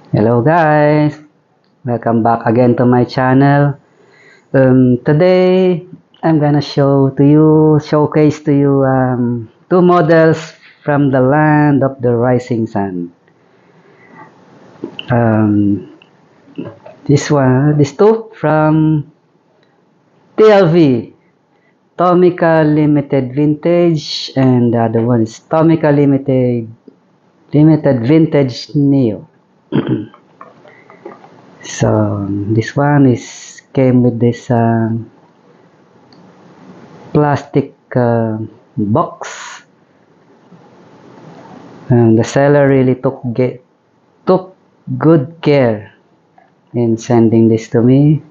Hello guys, welcome back again to my channel. Today I'm gonna showcase to you two models from the land of the rising sun. Um, these two from TLV, Tomica Limited Vintage, and the other one is Tomica Limited Vintage Neo. So this one is came with this plastic box. The seller really took good care in sending this to me.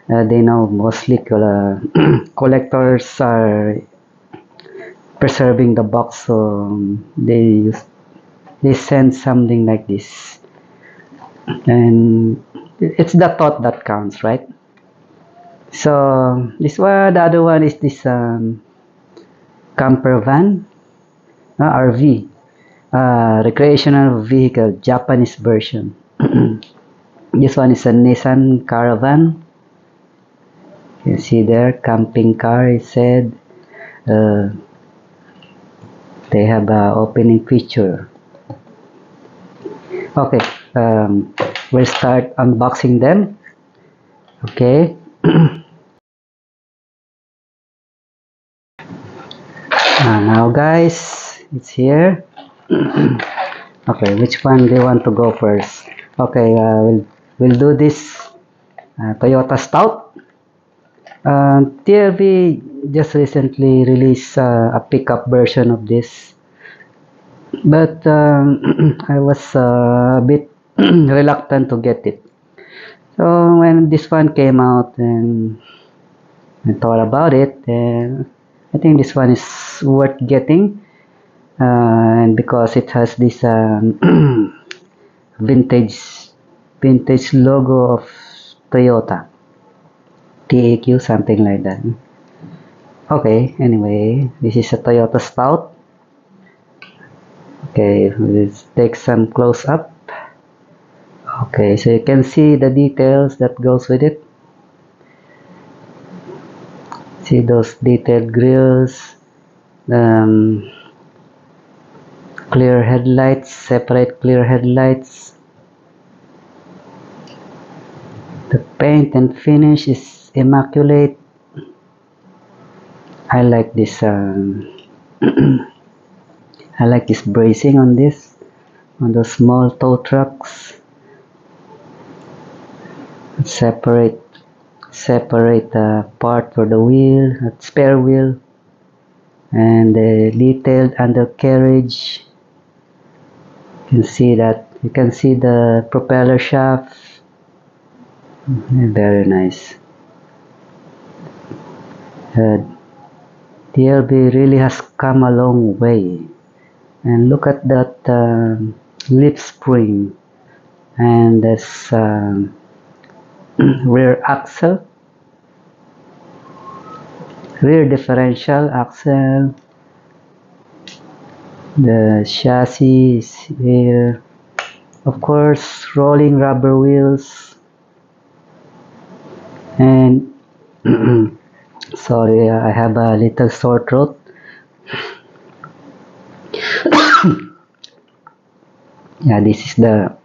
They know mostly collectors are preserving the box, so they send something like this, and it's the thought that counts, right? So this one, the other one is this camper van, RV, recreational vehicle, Japanese version. This one is a Nissan Caravan. You see there, camping car, it said. Uh, they have a opening feature. Okay, we'll start unboxing them. Okay. Now guys, it's here. Okay, which one do you want to go first? Okay, we'll do this Toyota Stout. TLV just recently released a pickup version of this, but I was a bit reluctant to get it. So when this one came out and I thought about it, and I think this one is worth getting, and because it has this vintage vintage logo of Toyota, TAQ, something like that. Okay, anyway, this is a Toyota Stout. Okay, let's take some close up. Okay, so you can see the details that goes with it. See those detailed grills, um, clear headlights, separate clear headlights. The paint and finish is immaculate. I like this. I like this bracing on the small tow trucks. Separate part for the wheel, spare wheel, and the detailed undercarriage. You can see the propeller shaft. Very nice. TLB really has come a long way, and look at that lip spring and this rear differential axle. The chassis is here, of course, rolling rubber wheels, and sorry, I have a little sore throat. Yeah, this is the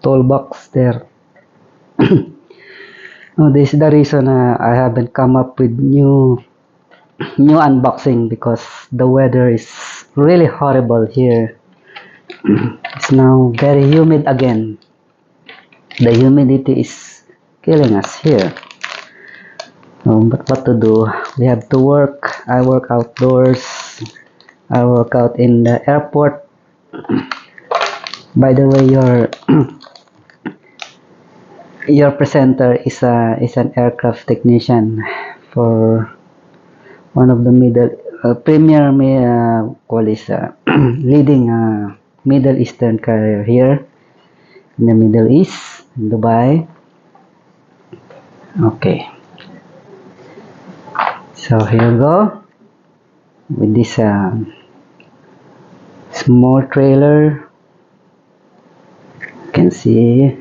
toolbox there. Oh, this is the reason I haven't come up with new unboxing, because the weather is really horrible here. It's now very humid again. The humidity is killing us here. But what to do? We have to work. I work outdoors. I work out in the airport. By the way, your presenter is an aircraft technician for one of the premier leading Middle Eastern carrier here in the Middle East, in Dubai. Okay, so here we go with this small trailer. can see,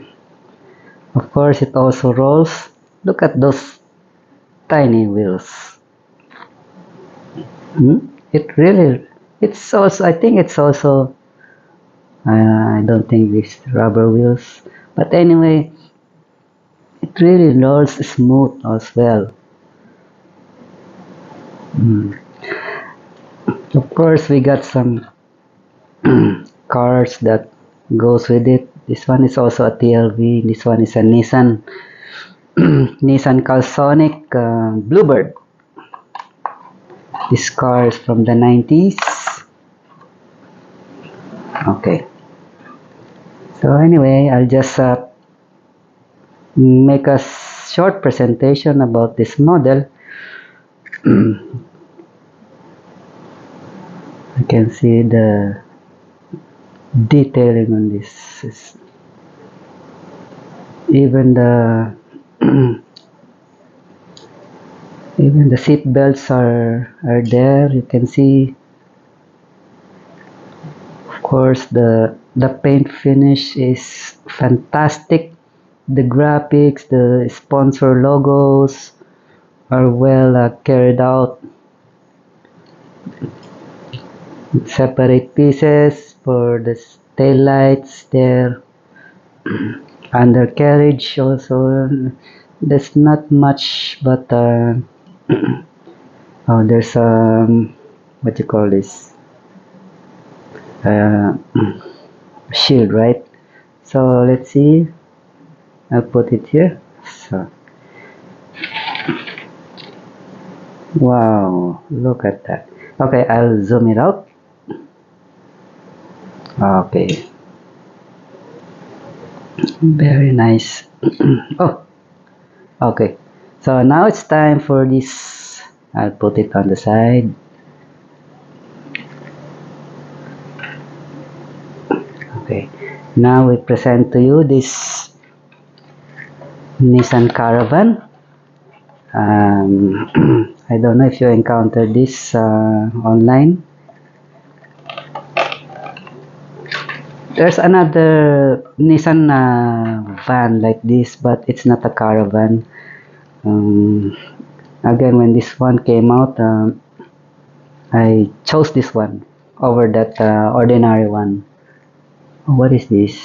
of course, it also rolls. Look at those tiny wheels. It really, it's also, I think it's also, I don't think these rubber wheels, but anyway, it really rolls smooth as well. Of course, we got some cars that goes with it. This one is also a TLV. This one is a Nissan Nissan Calsonic Bluebird. This car is from the 90s. Okay. So anyway, I'll just make a short presentation about this model. You can see the detailing on this. Even the even the seat belts are there. You can see, of course, the paint finish is fantastic. The graphics, the sponsor logos are well carried out. Separate pieces for the tail lights there. Undercarriage also, there's not much, but oh, there's what you call this, uh, shield, right? So let's see, I'll put it here. So wow, look at that. Okay, I'll zoom it out. Okay, very nice. Oh, okay, so now it's time for this. I'll put it on the side. Okay, now we present to you this Nissan Caravan. I don't know if you encountered this online. There's another Nissan van like this, but it's not a caravan. Again, when this one came out, I chose this one over that ordinary one. What is this?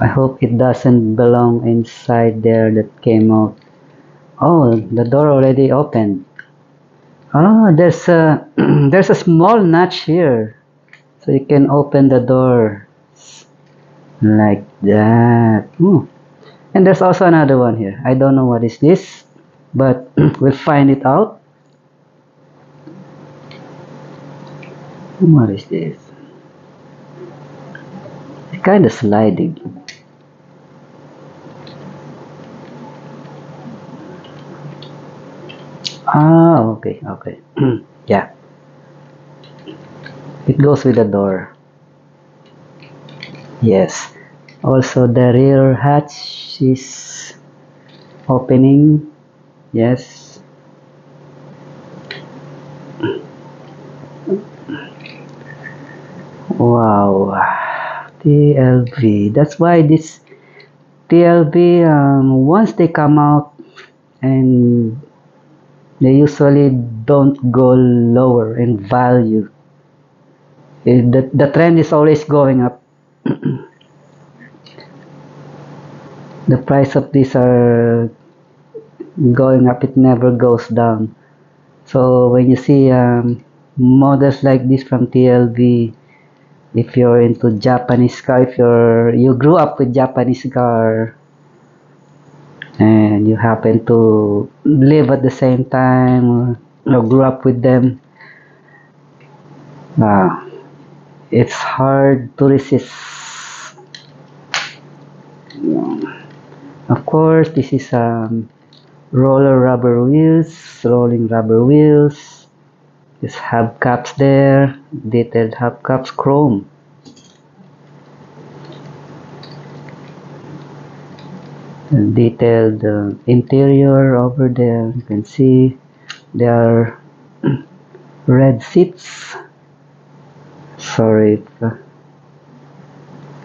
I hope it doesn't belong inside there that came out. Oh, the door already opened. Oh, there's a there's a small notch here, so you can open the door like that. Ooh. And there's also another one here. I don't know what is this, but we'll find it out. What is this? It's kind of sliding. Ah, okay, okay. Yeah. It goes with the door. Yes. Also, the rear hatch is opening. Yes. Wow. TLV. That's why this TLV, once they come out, and they usually don't go lower in value. The trend is always going up. The price of these are going up, it never goes down. So when you see models like this from TLV, if you're into Japanese car, if you grew up with Japanese car and you happen to live at the same time or grew up with them, it's hard to resist. Of course, this is rolling rubber wheels. Just hubcaps there, detailed hubcaps, chrome. And detailed interior over there. You can see there are red seats. Sorry if you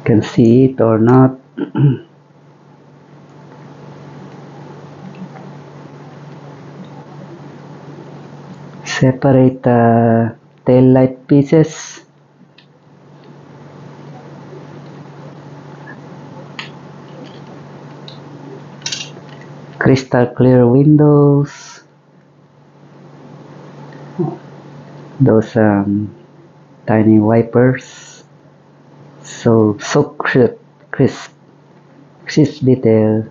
can see it or not. Separate the tail light pieces. Crystal clear windows. Those tiny wipers. So crisp detail.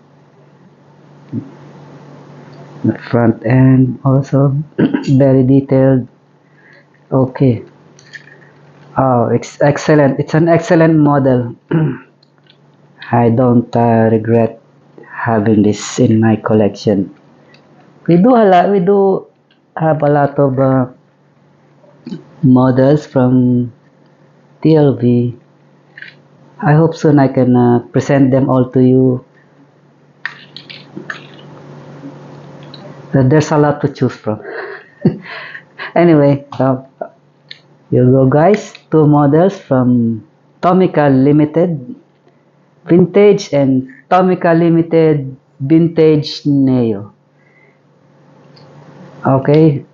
The front end also very detailed. Okay. Oh, it's excellent. It's an excellent model. I don't regret having this in my collection. We do a lot. We do have a lot of models from TLV. I hope soon I can present them all to you. There's a lot to choose from. Anyway, here you go, guys. Two models from Tomica Limited Vintage and Tomica Limited Vintage Neo. Okay.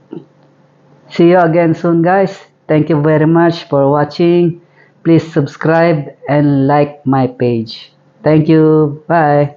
See you again soon, guys. Thank you very much for watching. Please subscribe and like my page. Thank you. Bye.